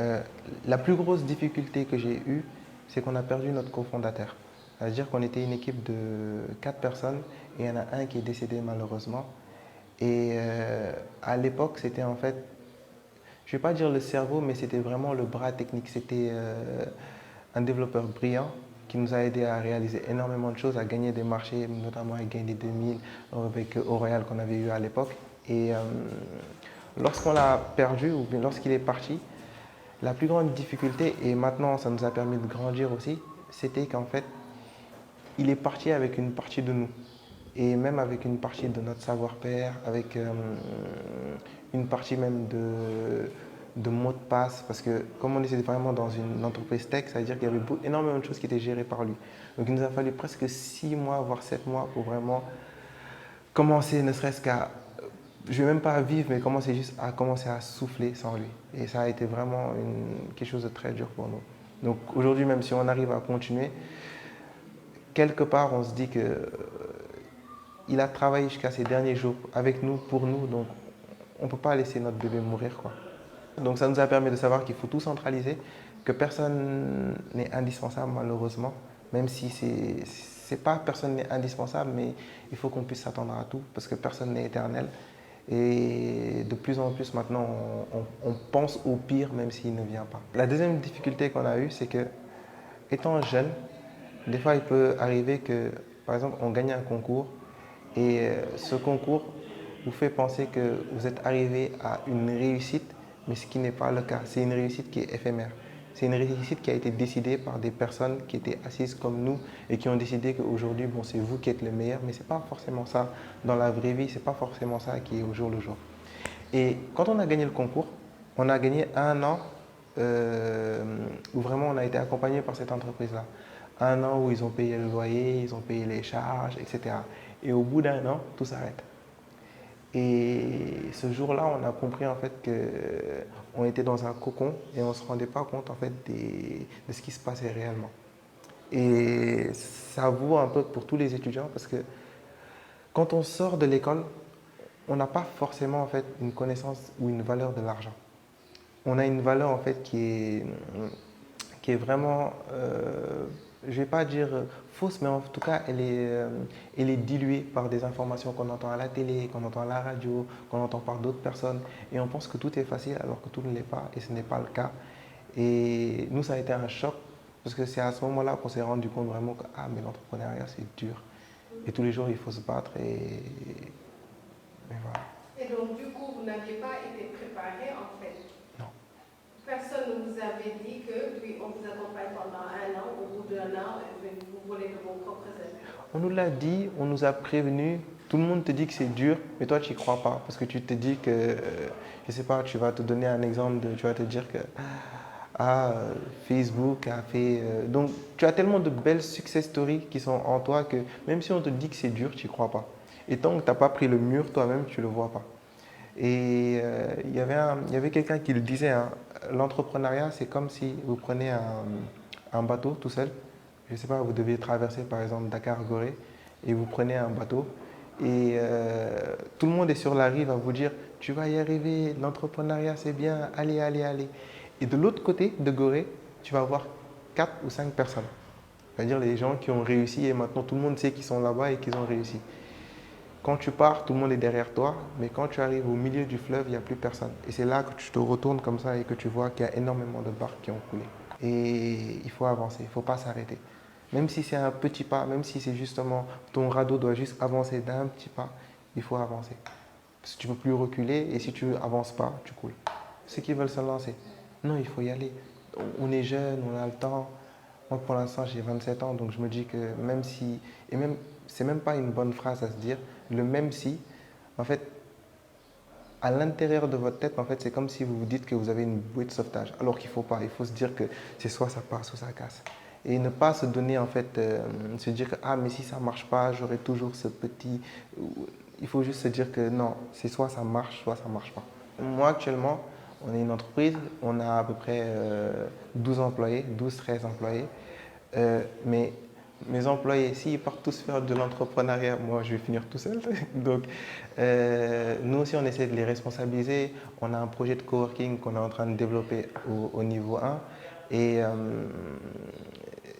Euh, la plus grosse difficulté que j'ai eue, c'est qu'on a perdu notre cofondateur. C'est-à-dire qu'on était une équipe de 4 personnes et il y en a un qui est décédé malheureusement. Et à l'époque, c'était en fait, je ne vais pas dire le cerveau, mais c'était vraiment le bras technique. C'était un développeur brillant qui nous a aidé à réaliser énormément de choses, à gagner des marchés, notamment à gagner 2000 avec Royal qu'on avait eu à l'époque. Et lorsqu'on l'a perdu, ou bien lorsqu'il est parti, la plus grande difficulté, et maintenant ça nous a permis de grandir aussi, c'était qu'en fait, il est parti avec une partie de nous. Et même avec une partie de notre savoir-faire, avec une partie même de mots de passe, parce que comme on était vraiment dans une entreprise tech, ça veut dire qu'il y avait énormément de choses qui étaient gérées par lui. Donc il nous a fallu presque 6 mois, voire 7 mois pour vraiment commencer, ne serait-ce qu'à, je ne vais même pas à vivre, mais commencer juste à commencer à souffler sans lui. Et ça a été vraiment quelque chose de très dur pour nous. Donc aujourd'hui, même si on arrive à continuer, quelque part, on se dit que il a travaillé jusqu'à ses derniers jours avec nous, pour nous, donc on ne peut pas laisser notre bébé mourir, quoi. Donc ça nous a permis de savoir qu'il faut tout centraliser, que personne n'est indispensable malheureusement, même si c'est pas personne n'est indispensable, mais il faut qu'on puisse s'attendre à tout parce que personne n'est éternel. Et de plus en plus maintenant, on pense au pire même s'il ne vient pas. La deuxième difficulté qu'on a eue, c'est que étant jeune, des fois il peut arriver que, par exemple, on gagne un concours et ce concours vous fait penser que vous êtes arrivé à une réussite, mais ce qui n'est pas le cas. C'est une réussite qui est éphémère. C'est une réussite qui a été décidée par des personnes qui étaient assises comme nous et qui ont décidé qu'aujourd'hui, bon, c'est vous qui êtes le meilleur, mais ce n'est pas forcément ça dans la vraie vie, ce n'est pas forcément ça qui est au jour le jour. Et quand on a gagné le concours, on a gagné un an où vraiment on a été accompagné par cette entreprise-là. Un an où ils ont payé le loyer, ils ont payé les charges, etc. Et au bout d'un an, tout s'arrête. Et ce jour-là, on a compris en fait qu'on était dans un cocon et on ne se rendait pas compte en fait de ce qui se passait réellement. Et ça vaut un peu pour tous les étudiants parce que quand on sort de l'école, on n'a pas forcément en fait une connaissance ou une valeur de l'argent. On a une valeur en fait qui est vraiment, je ne vais pas dire fausse, mais en tout cas, elle est diluée par des informations qu'on entend à la télé, qu'on entend à la radio, qu'on entend par d'autres personnes. Et on pense que tout est facile alors que tout ne l'est pas, et ce n'est pas le cas. Et nous, ça a été un choc, parce que c'est à ce moment-là qu'on s'est rendu compte vraiment que ah, mais l'entrepreneuriat, c'est dur. Et tous les jours, il faut se battre, et voilà. Et donc, du coup, vous n'aviez pas été préparé en fait. Non. Personne ne vous avait dit que oui, on vous accompagne pendant un an, au bout d'un an, vous volez de vos propres ailes. On nous l'a dit, on nous a prévenus. Tout le monde te dit que c'est dur, mais toi, tu n'y crois pas. Parce que tu te dis que, je ne sais pas, tu vas te donner un exemple, tu vas te dire que ah, Facebook a fait. Donc, tu as tellement de belles success stories qui sont en toi que même si on te dit que c'est dur, tu n'y crois pas. Et tant que tu n'as pas pris le mur toi-même, tu ne le vois pas. Et il y avait quelqu'un qui le disait, hein, l'entrepreneuriat, c'est comme si vous prenez un bateau tout seul. Je ne sais pas, vous devez traverser par exemple Dakar-Gorée et vous prenez un bateau et tout le monde est sur la rive à vous dire tu vas y arriver, l'entrepreneuriat c'est bien, allez, allez, allez. Et de l'autre côté de Gorée, tu vas voir 4 ou 5 personnes. C'est-à-dire les gens qui ont réussi et maintenant tout le monde sait qu'ils sont là-bas et qu'ils ont réussi. Quand tu pars, tout le monde est derrière toi, mais quand tu arrives au milieu du fleuve, il n'y a plus personne. Et c'est là que tu te retournes comme ça et que tu vois qu'il y a énormément de barques qui ont coulé. Et il faut avancer, il ne faut pas s'arrêter. Même si c'est un petit pas, même si c'est justement ton radeau doit juste avancer d'un petit pas, il faut avancer. Parce que tu ne peux plus reculer et si tu n'avances pas, tu coules. Ceux qui veulent se lancer, non, il faut y aller. On est jeune, on a le temps. Moi, pour l'instant, j'ai 27 ans, donc je me dis que même si, et même, c'est même pas une bonne phrase à se dire, le même si, en fait, à l'intérieur de votre tête, en fait, c'est comme si vous vous dites que vous avez une bouée de sauvetage, alors qu'il ne faut pas. Il faut se dire que c'est soit ça passe, soit ça casse. Et ne pas se donner, en fait, se dire que, ah, mais si ça ne marche pas, j'aurai toujours ce petit. Il faut juste se dire que non, c'est soit ça marche, soit ça ne marche pas. Moi, actuellement, on est une entreprise, on a à peu près 12 employés, 12-13 employés. Mais Mes employés, s'ils partent tous faire de l'entrepreneuriat, moi je vais finir tout seul. Donc, nous aussi, on essaie de les responsabiliser. On a un projet de coworking qu'on est en train de développer au niveau 1. Et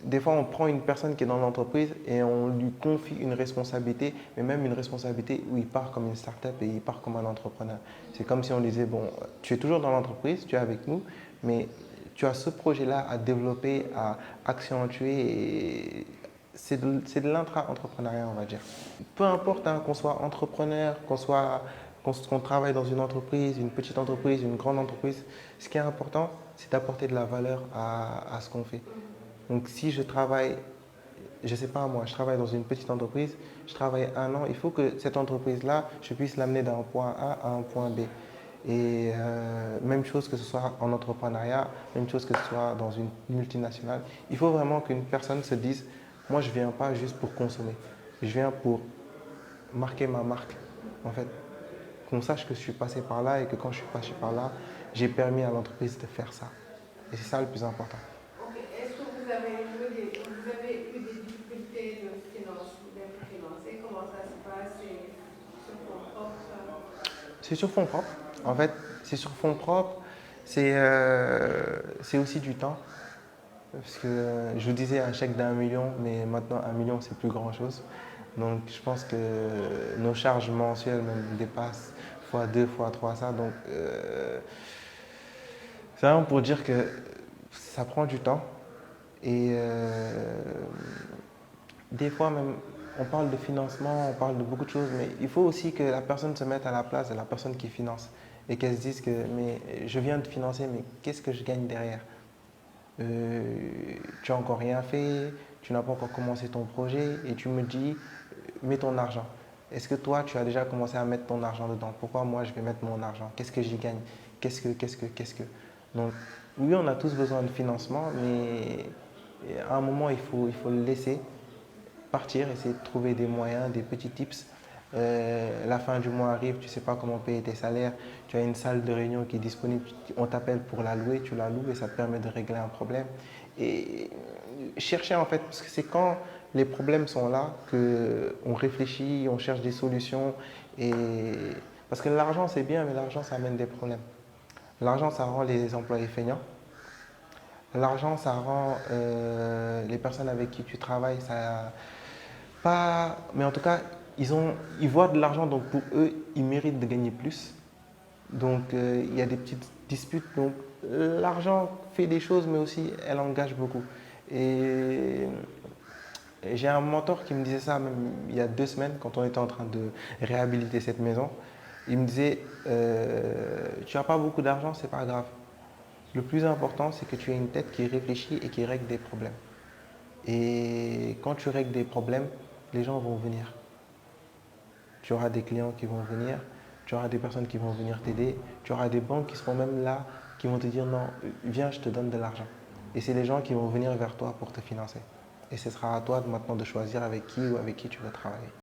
des fois, on prend une personne qui est dans l'entreprise et on lui confie une responsabilité, mais même une responsabilité où il part comme une start-up et il part comme un entrepreneur. C'est comme si on disait, bon, tu es toujours dans l'entreprise, tu es avec nous, mais tu as ce projet-là à développer, à accentuer. Et c'est de l'intra-entrepreneuriat, on va dire. Peu importe hein, qu'on soit entrepreneur, qu'on travaille dans une entreprise, une petite entreprise, une grande entreprise, ce qui est important, c'est d'apporter de la valeur à ce qu'on fait. Donc si je travaille, je ne sais pas moi, je travaille dans une petite entreprise, je travaille un an, il faut que cette entreprise-là, je puisse l'amener d'un point A à un point B. Et même chose que ce soit en entrepreneuriat, même chose que ce soit dans une multinationale. Il faut vraiment qu'une personne se dise, moi je ne viens pas juste pour consommer, je viens pour marquer ma marque. En fait, qu'on sache que je suis passé par là et que quand je suis passé par là, j'ai permis à l'entreprise de faire ça. Et c'est ça le plus important. Ok. Est-ce que vous avez eu des difficultés de d'être financé? Comment ça se passe? C'est sur ton propre C'est sur fonds propres. En fait, c'est sur fonds propres. C'est aussi du temps. Parce que je vous disais un chèque d'1 million, mais maintenant 1 million, c'est plus grand-chose. Donc je pense que nos charges mensuelles même dépassent fois 2, fois 3 ça. Donc c'est vraiment pour dire que ça prend du temps. Et des fois même, on parle de financement, on parle de beaucoup de choses, mais il faut aussi que la personne se mette à la place de la personne qui finance et qu'elle se dise que mais je viens de financer, mais qu'est-ce que je gagne derrière? Tu n'as encore rien fait, tu n'as pas encore commencé ton projet et tu me dis mets ton argent. Est-ce que toi, tu as déjà commencé à mettre ton argent dedans? Pourquoi moi, je vais mettre mon argent? Qu'est-ce que j'y gagne? Qu'est-ce que? Donc, oui, on a tous besoin de financement, mais à un moment, il faut le laisser partir, essayer de trouver des moyens, des petits tips. La fin du mois arrive, tu ne sais pas comment payer tes salaires, tu as une salle de réunion qui est disponible, on t'appelle pour la louer, tu la loues et ça te permet de régler un problème. Et chercher en fait, parce que c'est quand les problèmes sont là qu'on réfléchit, on cherche des solutions. Et... Parce que l'argent c'est bien, mais l'argent ça amène des problèmes. L'argent ça rend les employés feignants. L'argent ça rend les personnes avec qui tu travailles, ça, pas, mais en tout cas, ils voient de l'argent, donc pour eux, ils méritent de gagner plus. Donc, il y a des petites disputes. Donc, l'argent fait des choses, mais aussi, elle engage beaucoup. Et j'ai un mentor qui me disait ça même il y a 2 semaines, quand on était en train de réhabiliter cette maison. Il me disait, tu n'as pas beaucoup d'argent, c'est pas grave. Le plus important, c'est que tu aies une tête qui réfléchit et qui règle des problèmes. Et quand tu règles des problèmes, les gens vont venir. Tu auras des clients qui vont venir, tu auras des personnes qui vont venir t'aider, tu auras des banques qui seront même là, qui vont te dire non, viens, je te donne de l'argent. Et c'est les gens qui vont venir vers toi pour te financer. Et ce sera à toi maintenant de choisir avec qui ou avec qui tu veux travailler.